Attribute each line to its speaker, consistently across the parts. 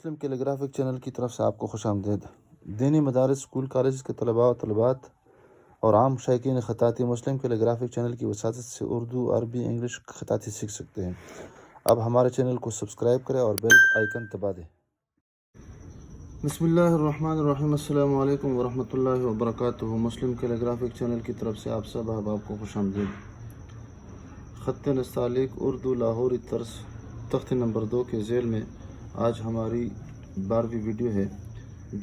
Speaker 1: مسلم کیلیگرافک channel کی طرف سے آپ کو خوش آمدید۔ دینی مدارس، اسکول، کالج کے طلباء و طالبات اور عام شائقین خطاطی مسلم کیلیگرافک چینل کی وساطت سے اردو، عربی، انگلش خطاطی سیکھ سکتے ہیں۔ اب ہمارے چینل کو سبسکرائب کریں اور بیل آئیکن دبا دیں۔ بسم اللہ الرحمن الرحیم۔ السلام علیکم ورحمۃ اللہ وبرکاتہ۔ مسلم کیلیگرافک چینل کی طرف سے آپ سب احباب کو خوش آمدید۔ خط نستعلیق اردو لاہوری طرز تخت نمبر 2 کے ذیل میں آج ہماری 12ویں ویڈیو ہے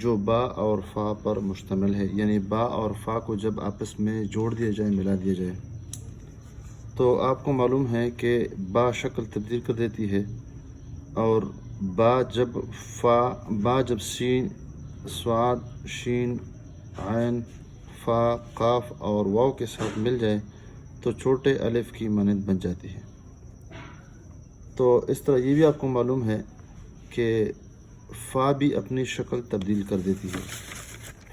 Speaker 1: جو با اور فا پر مشتمل ہے، یعنی با اور فا کو جب آپس میں جوڑ دیا جائے، ملا دیا جائے تو آپ کو معلوم ہے کہ با شکل تبدیل کر دیتی ہے، اور با جب سین، صاد، شین، عین، فا، قاف اور واو کے ساتھ مل جائے تو چھوٹے الف کی مانند بن جاتی ہے۔ تو اس طرح یہ بھی آپ کو معلوم ہے کہ فا بھی اپنی شکل تبدیل کر دیتی ہے۔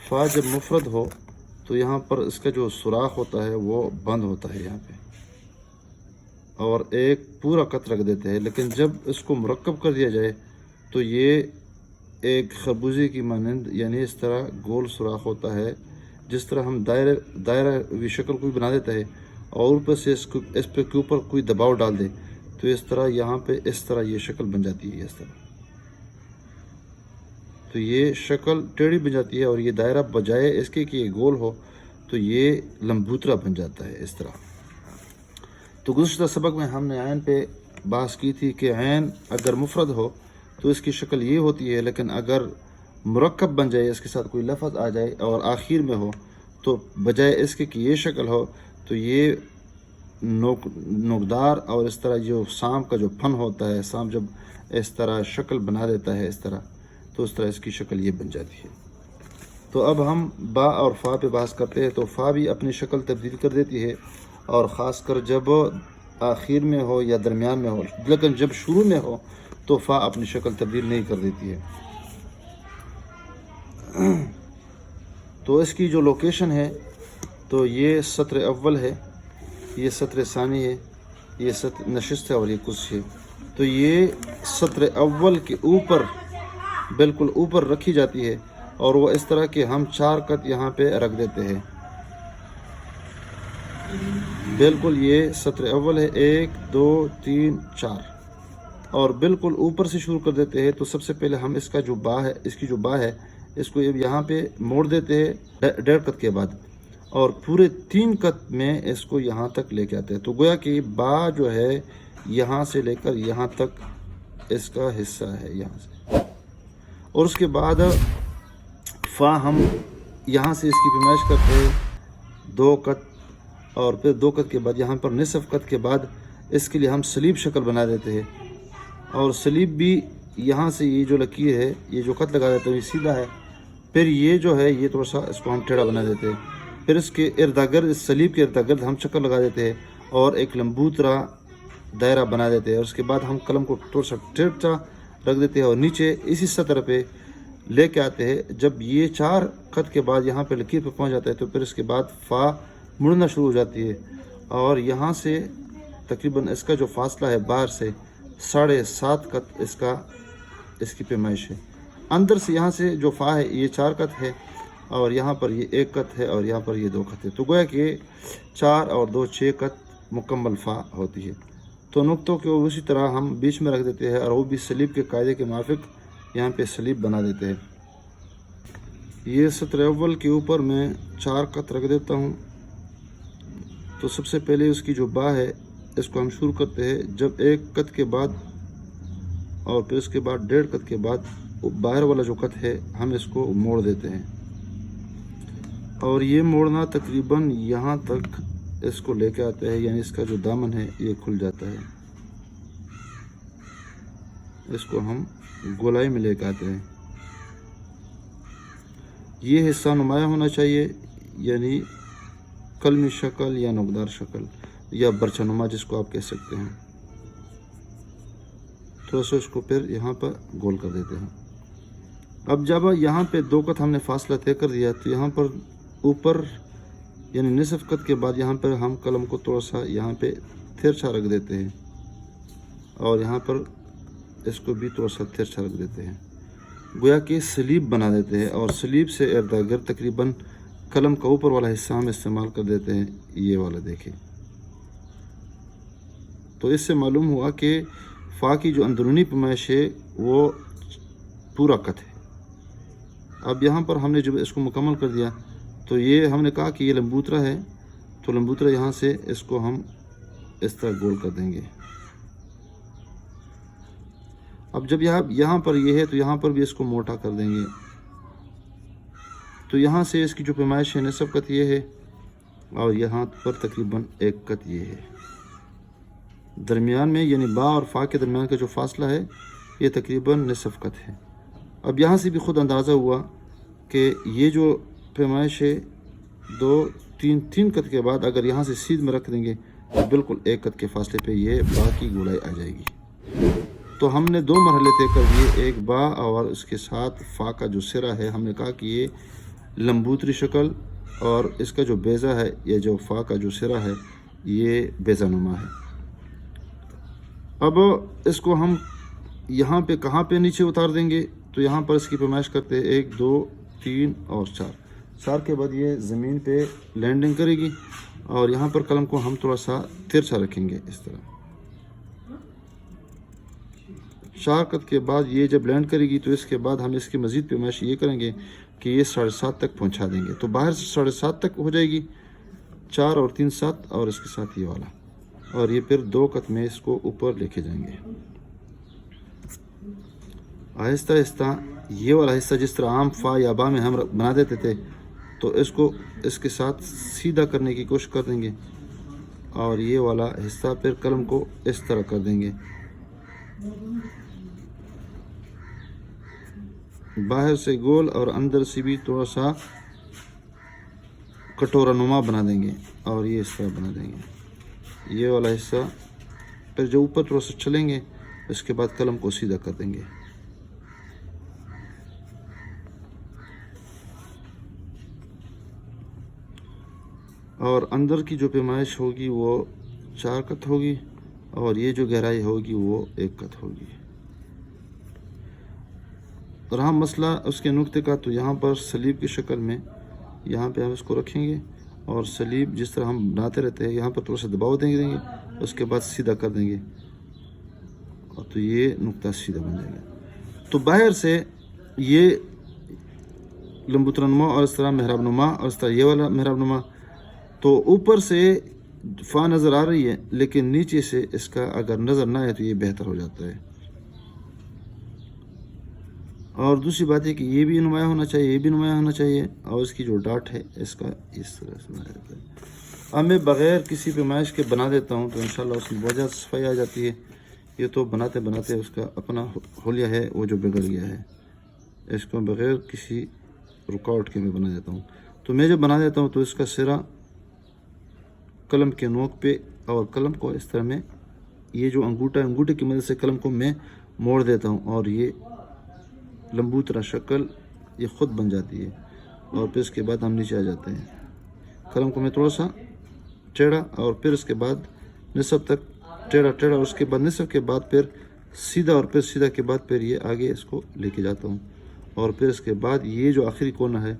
Speaker 1: فا جب مفرد ہو تو یہاں پر اس کا جو سوراخ ہوتا ہے وہ بند ہوتا ہے یہاں پہ، اور ایک پورا قط رکھ دیتے ہیں، لیکن جب اس کو مرکب کر دیا جائے تو یہ ایک خربوزے کی مانند، یعنی اس طرح گول سوراخ ہوتا ہے، جس طرح ہم دائرہ وی شکل کو بھی بنا دیتا ہے اور اوپر سے اس پہ کے اوپر کوئی دباؤ ڈال دے تو اس طرح یہاں پہ اس طرح یہ شکل بن جاتی ہے۔ اس طرح تو یہ شکل ٹیڑھی بن جاتی ہے، اور یہ دائرہ بجائے اس کے کہ یہ گول ہو تو یہ لمبوترا بن جاتا ہے اس طرح۔ تو گزشتہ سبق میں ہم نے عین پہ بحث کی تھی کہ عین اگر مفرد ہو تو اس کی شکل یہ ہوتی ہے، لیکن اگر مرکب بن جائے، اس کے ساتھ کوئی لفظ آ جائے اور آخر میں ہو تو بجائے اس کے کہ یہ شکل ہو تو یہ نوکدار، اور اس طرح جو سام کا جو پھن ہوتا ہے، سام جب اس طرح شکل بنا دیتا ہے اس طرح، تو اس طرح اس کی شکل یہ بن جاتی ہے۔ تو اب ہم با اور فا پہ بحث کرتے ہیں۔ تو فا بھی اپنی شکل تبدیل کر دیتی ہے، اور خاص کر جب آخر میں ہو یا درمیان میں ہو، لیکن جب شروع میں ہو تو فا اپنی شکل تبدیل نہیں کر دیتی ہے۔ تو اس کی جو لوکیشن ہے تو یہ سطر اول ہے، یہ سطر ثانی ہے، یہ سطر نشست ہے، اور یہ کش ہے۔ تو یہ سطر اول کے اوپر، بالکل اوپر رکھی جاتی ہے، اور وہ اس طرح کہ ہم 4 قط یہاں پہ رکھ دیتے ہیں۔ بالکل یہ سطر اول ہے، 1 2 3 4، اور بالکل اوپر سے شروع کر دیتے ہیں۔ تو سب سے پہلے ہم اس کا جو با ہے، اس کی جو با ہے، اس کو یہاں پہ موڑ دیتے ہیں 1.5 قط کے بعد، اور پورے 3 قط میں اس کو یہاں تک لے کے آتے ہیں۔ تو گویا کہ با جو ہے یہاں سے لے کر یہاں تک اس کا حصہ ہے یہاں سے، اور اس کے بعد فا ہم یہاں سے اس کی پیمائش کرتے ہیں 2 قط، اور پھر 2 قط کے بعد یہاں پر نصف قط کے بعد اس کے لیے ہم سلیب شکل بنا دیتے ہیں، اور سلیب بھی یہاں سے یہ جو لکیر ہے، یہ جو قط لگا دیتے ہیں یہ سیدھا ہے، پھر یہ جو ہے یہ تھوڑا سا اس کو ہم ٹیڑھا بنا دیتے ہیں، پھر اس کے ارد گرد، اس سلیب کے ارد گرد ہم چکر لگا دیتے ہیں اور ایک لمبوترا دائرہ بنا دیتے ہیں، اور اس کے بعد ہم قلم کو تھوڑا سا ٹیڑھا رکھ دیتے ہیں اور نیچے اسی سطر پہ لے کے آتے ہیں۔ جب یہ 4 قط کے بعد یہاں پہ لکیر پہ پہنچ جاتا ہے تو پھر اس کے بعد فا مڑنا شروع ہو جاتی ہے، اور یہاں سے تقریباً اس کا جو فاصلہ ہے باہر سے 7.5 قط اس کی پیمائش ہے۔ اندر سے یہاں سے جو فا ہے یہ 4 قط ہے، اور یہاں پر یہ 1 قط ہے، اور یہاں پر یہ 2 قط ہے۔ تو گویا کہ 4 اور 2 6 قط مکمل فا ہوتی ہے۔ تو نقطوں کو اسی طرح ہم بیچ میں رکھ دیتے ہیں، اور وہ بھی سلیب کے قاعدے کے موافق یہاں پہ سلیب بنا دیتے ہیں۔ یہ سطر اول کے اوپر میں 4 قط رکھ دیتا ہوں۔ تو سب سے پہلے اس کی جو با ہے اس کو ہم شروع کرتے ہیں جب 1 قط کے بعد، اور پھر اس کے بعد 1.5 قط کے بعد باہر والا جو قط ہے ہم اس کو موڑ دیتے ہیں، اور یہ موڑنا تقریباً یہاں تک اس کو لے کے آتے ہیں، یعنی اس کا جو دامن ہے یہ کھل جاتا ہے، اس کو ہم گولائی میں لے کے آتے ہیں۔ یہ حصہ نمایاں ہونا چاہیے، یعنی قلمی شکل یا نوکدار شکل یا برچہ نما جس کو آپ کہہ سکتے ہیں۔ تھوڑا سا اس کو پھر یہاں پر گول کر دیتے ہیں۔ اب جب یہاں پہ 2 قط ہم نے فاصلہ طے کر دیا تو یہاں پر اوپر یعنی نصف قط کے بعد یہاں پر ہم قلم کو تھوڑا سا یہاں پہ ترچھا رکھ دیتے ہیں، اور یہاں پر اس کو بھی تھوڑا سا ترچھا رکھ دیتے ہیں۔ گویا کہ سلیب بنا دیتے ہیں، اور سلیب سے ارد گرد تقریباً قلم کا اوپر والا حصہ ہم استعمال کر دیتے ہیں، یہ والا دیکھیں۔ تو اس سے معلوم ہوا کہ فا کی جو اندرونی پیمائش ہے وہ پورا کت ہے۔ اب یہاں پر ہم نے جب اس کو مکمل کر دیا تو یہ ہم نے کہا کہ یہ لمبوترا ہے، تو لمبوترا یہاں سے اس کو ہم اس طرح گول کر دیں گے۔ اب جب یہاں پر یہ ہے تو یہاں پر بھی اس کو موٹا کر دیں گے، تو یہاں سے اس کی جو پیمائش ہے نصف قط یہ ہے، اور یہاں پر تقریباً 1 قط یہ ہے۔ درمیان میں یعنی با اور فا کے درمیان کا جو فاصلہ ہے یہ تقریباً نصف قط ہے۔ اب یہاں سے بھی خود اندازہ ہوا کہ یہ جو پیمائش ہے 2-3 قط کے بعد اگر یہاں سے سیدھ میں رکھ دیں گے تو بالکل 1 قط کے فاصلے پہ یہ با کی گولائی آ جائے گی۔ تو ہم نے 2 مرحلے طے کر دیے، ایک با اور اس کے ساتھ فا کا جو سرا ہے، ہم نے کہا کہ یہ لمبوتری شکل، اور اس کا جو بیضہ ہے یا جو فا کا جو سرا ہے یہ بیضہ نما ہے۔ اب اس کو ہم یہاں پہ کہاں پہ نیچے اتار دیں گے، تو یہاں پر اس کی پیمائش کرتے ہیں 1 2 3 اور 4 کے بعد یہ زمین پہ لینڈنگ کرے گی، اور یہاں پر قلم کو ہم تھوڑا سا ترچھا رکھیں گے اس طرح۔ 4 قط کے بعد یہ جب لینڈ کرے گی تو اس کے بعد ہم اس کی مزید پیمائش یہ کریں گے کہ یہ 7.5 تک پہنچا دیں گے، تو باہر سے 7.5 تک ہو جائے گی، 4 اور 3 7، اور اس کے ساتھ یہ والا، اور یہ پھر 2 قط میں اس کو اوپر لے کے جائیں گے۔ آہستہ آہستہ یہ والا حصہ جس طرح عام فا یا با میں ہم بنا دیتے تھے، تو اس کو اس کے ساتھ سیدھا کرنے کی کوشش کر دیں گے، اور یہ والا حصہ پھر قلم کو اس طرح کر دیں گے، باہر سے گول اور اندر سے بھی تھوڑا سا کٹورا نما بنا دیں گے، اور یہ اس طرح بنا دیں گے یہ والا حصہ۔ پھر جو اوپر تھوڑا سا چلیں گے اس کے بعد قلم کو سیدھا کر دیں گے۔ اور اندر کی جو پیمائش ہوگی وہ 4 قط ہوگی، اور یہ جو گہرائی ہوگی وہ 1 قط ہوگی۔ رہا مسئلہ اس کے نقطے کا، تو یہاں پر سلیب کی شکل میں یہاں پہ ہم اس کو رکھیں گے، اور سلیب جس طرح ہم بناتے رہتے ہیں یہاں پر تھوڑا سا دباؤ دیں گے، اس کے بعد سیدھا کر دیں گے، اور تو یہ نقطہ سیدھا بن جائے گا۔ تو باہر سے یہ لمبوترا نما اور اس طرح محراب نما اور اس طرح یہ والا محراب نما، تو اوپر سے فا نظر آ رہی ہے لیکن نیچے سے اس کا اگر نظر نہ آئے تو یہ بہتر ہو جاتا ہے۔ اور دوسری بات ہے کہ یہ بھی نمایاں ہونا چاہیے، یہ بھی نمایاں ہونا چاہیے، اور اس کی جو ڈاٹ ہے اس کا اس طرح سے بنایا جاتا ہے۔ اب میں بغیر کسی پیمائش کے بنا دیتا ہوں تو انشاءاللہ اس میں بہت زیادہ صفائی آ جاتی ہے۔ یہ تو بناتے بناتے اس کا اپنا حلیہ ہے وہ جو بگڑ گیا ہے، اس کو بغیر کسی رکاوٹ کے میں بنا دیتا ہوں۔ تو میں جب بنا دیتا ہوں تو اس کا سرا قلم کے نوک پہ، اور قلم کو اس طرح میں یہ جو انگوٹھا ہے انگوٹھے کی مدد سے قلم کو میں موڑ دیتا ہوں، اور یہ لمبوترا شکل یہ خود بن جاتی ہے، اور پھر اس کے بعد ہم نیچے آ جاتے ہیں۔ قلم کو میں تھوڑا سا ٹیڑھا، اور پھر اس کے بعد نصف تک ٹیڑھا ٹیڑھا، اس کے بعد نصف کے بعد پھر سیدھا، اور پھر سیدھا کے بعد پھر یہ آگے اس کو لے کے جاتا ہوں، اور پھر اس کے بعد یہ جو آخری کونا ہے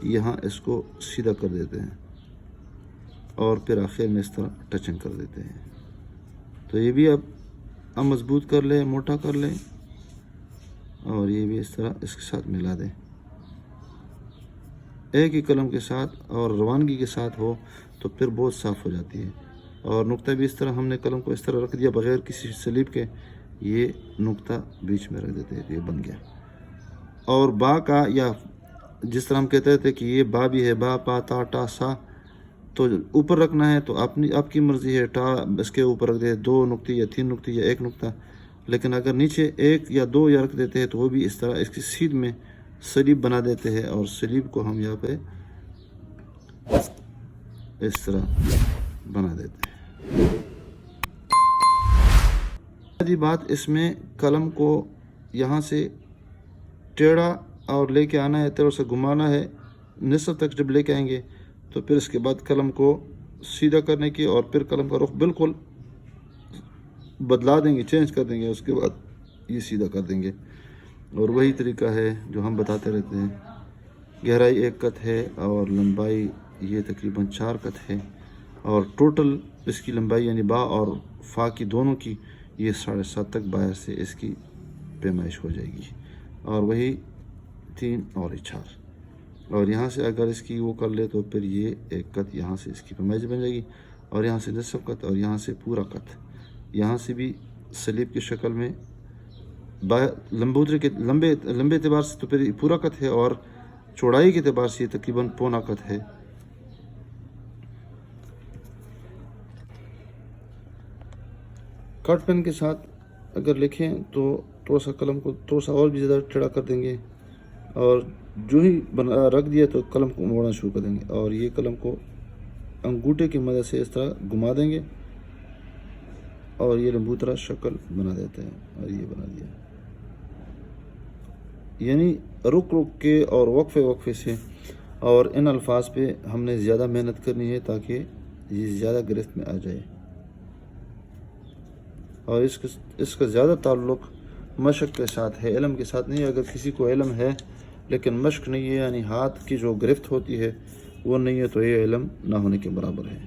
Speaker 1: یہاں اس کو سیدھا کر دیتے ہیں، اور پھر آخر میں اس طرح ٹچنگ کر دیتے ہیں۔ تو یہ بھی اب مضبوط کر لیں، موٹا کر لیں، اور یہ بھی اس طرح اس کے ساتھ ملا دیں۔ ایک ہی قلم کے ساتھ اور روانگی کے ساتھ ہو تو پھر بہت صاف ہو جاتی ہے۔ اور نقطہ بھی اس طرح ہم نے قلم کو اس طرح رکھ دیا بغیر کسی سلیب کے، یہ نقطہ بیچ میں رکھ دیتے ہیں تو یہ بن گیا۔ اور با کا یا جس طرح ہم کہتے تھے کہ یہ با بھی ہے، با پا تا ٹا سا، تو اوپر رکھنا ہے تو آپ کی مرضی ہے، ٹا اس کے اوپر رکھ دے 2 نقطے یا 3 نقطے یا 1 نقطہ، لیکن اگر نیچے 1 یا 2 یا رکھ دیتے ہیں تو وہ بھی اس طرح اس کی سیدھ میں سلیب بنا دیتے ہیں، اور سلیب کو ہم یہاں پہ اس طرح بنا دیتے ہیں۔ پہلی بات اس میں قلم کو یہاں سے ٹیڑھا اور لے کے آنا ہے، تھوڑا سا گھمانا ہے، نصف تک جب لے کے آئیں گے تو پھر اس کے بعد قلم کو سیدھا کرنے کی، اور پھر قلم کا رخ بالکل بدلا دیں گے، چینج کر دیں گے، اس کے بعد یہ سیدھا کر دیں گے۔ اور وہی طریقہ ہے جو ہم بتاتے رہتے ہیں. گہرائی 1 قط ہے اور لمبائی یہ تقریباً 4 قط ہے، اور ٹوٹل اس کی لمبائی یعنی با اور فا کی دونوں کی یہ 7.5 تک باہر سے اس کی پیمائش ہو جائے گی. اور وہی 3 اور 4، اور یہاں سے اگر اس کی وہ کر لے تو پھر یہ 1 قط یہاں سے اس کی پیمائش بن جائے گی، اور یہاں سے نصف قط، اور یہاں سے پورا قط. یہاں سے بھی سلیب کی شکل میں لمبے اعتبار سے تو پھر پورا قط ہے، اور چوڑائی کے اعتبار سے یہ تقریباً پونا قط ہے. کٹ پین کے ساتھ اگر لکھیں تو تھوڑا سا قلم کو تھوڑا سا اور بھی زیادہ ٹیڑھا کر دیں گے، اور جو ہی رکھ دیا تو قلم کو موڑنا شروع کر دیں گے، اور یہ قلم کو انگوٹھے کی مدد سے اس طرح گھما دیں گے، اور یہ لمبوترا شکل بنا دیتے ہیں. اور یہ بنا دیا، یعنی رک کے اور وقفے سے. اور ان الفاظ پہ ہم نے زیادہ محنت کرنی ہے تاکہ یہ زیادہ گرفت میں آ جائے. اور اس کا زیادہ تعلق مشق کے ساتھ ہے، علم کے ساتھ نہیں. اگر کسی کو علم ہے لیکن مشق نہیں ہے، یعنی ہاتھ کی جو گرفت ہوتی ہے وہ نہیں ہے، تو یہ علم نہ ہونے کے برابر ہے.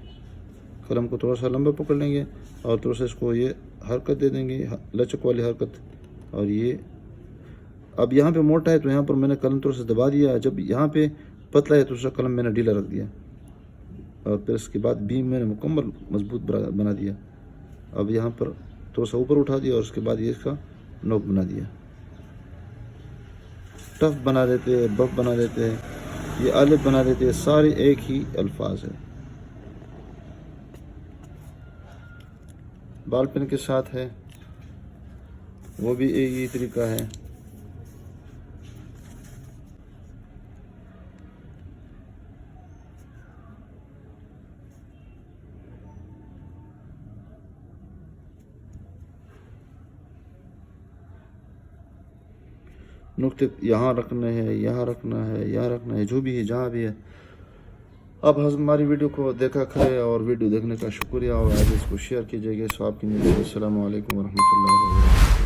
Speaker 1: قلم کو تھوڑا سا لمبا پکڑ لیں گے اور تھوڑا سا اس کو یہ حرکت دے دیں گے، لچک والی حرکت. اور یہ اب یہاں پہ موٹا ہے تو یہاں پر میں نے قلم تھوڑا سا دبا دیا، جب یہاں پہ پتلا ہے تو دوسرا قلم میں نے ڈھیلا رکھ دیا، اور پھر اس کے بعد بیم میں نے مکمل مضبوط بنا دیا. اب یہاں پر تھوڑا سا اوپر اٹھا دیا، اور اس کے بعد یہ اس کا نوک بنا دیا. ٹف بنا دیتے ہیں، بف بنا دیتے ہیں، یہ الف بنا دیتے ہیں، سارے ایک ہی الفاظ ہیں. بال پین کے ساتھ ہے وہ بھی ایک ہی طریقہ ہے. نقطے یہاں رکھنے ہیں، یہاں رکھنا ہے، یہاں رکھنا ہے، جو بھی ہے جہاں بھی ہے. اب ہماری ویڈیو کو دیکھا کرے، اور ویڈیو دیکھنے کا شکریہ، اور آگے اس کو شیئر کیجیے گا. سو آپ کی نیت. السلام علیکم ورحمۃ اللہ وبرکاتہ.